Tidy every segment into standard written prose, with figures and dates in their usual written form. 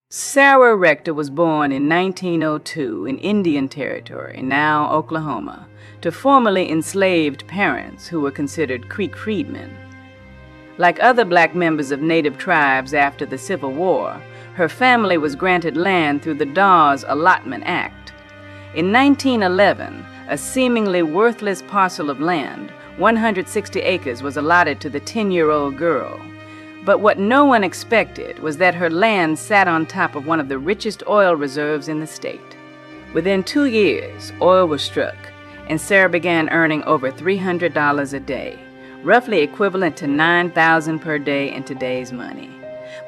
Sarah Rector was born in 1902 in Indian Territory, now Oklahoma, to formerly enslaved parents who were considered Creek freedmen. Like other black members of native tribes after the Civil War, her family was granted land through the Dawes Allotment Act. In 1911, a seemingly worthless parcel of land, 160 acres, was allotted to the 10-year-old girl. But what no one expected was that her land sat on top of one of the richest oil reserves in the state. Within 2 years, oil was struck, and Sarah began earning over $300 a day, roughly equivalent to $9,000 per day in today's money.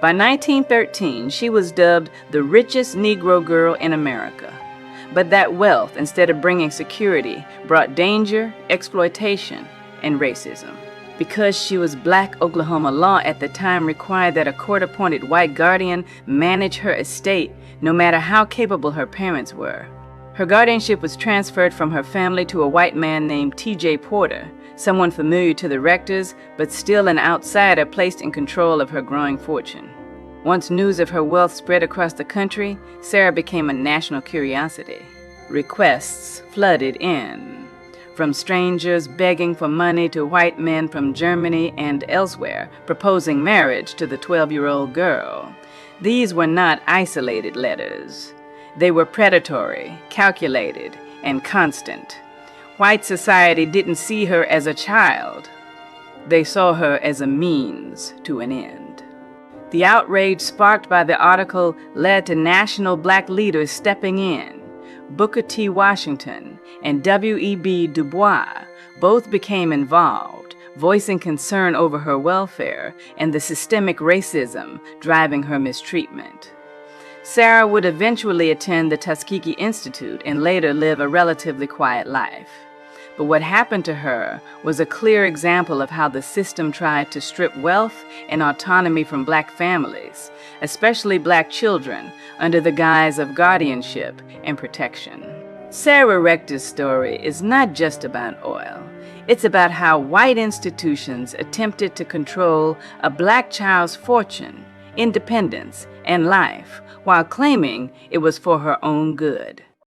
By 1913, she was dubbed the richest Negro girl in America. But that wealth, instead of bringing security, brought danger, exploitation, and racism. Because she was black, Oklahoma law at the time required that a court-appointed white guardian manage her estate, no matter how capable her parents were. Her guardianship was transferred from her family to a white man named T.J. Porter, someone familiar to the Rectors, but still an outsider placed in control of her growing fortune. Once news of her wealth spread across the country, Sarah became a national curiosity. Requests flooded in, from strangers begging for money to white men from Germany and elsewhere proposing marriage to the 12-year-old girl. These were not isolated letters. They were predatory, calculated, and constant. White society didn't see her as a child. They saw her as a means to an end. The outrage sparked by the article led to national black leaders stepping in. Booker T. Washington and W.E.B. Du Bois both became involved, voicing concern over her welfare and the systemic racism driving her mistreatment. Sarah would eventually attend the Tuskegee Institute and later live a relatively quiet life. But what happened to her was a clear example of how the system tried to strip wealth and autonomy from black families, especially black children, under the guise of guardianship and protection. Sarah Rector's story is not just about oil. It's about how white institutions attempted to control a black child's fortune, independence, and life, while claiming it was for her own good.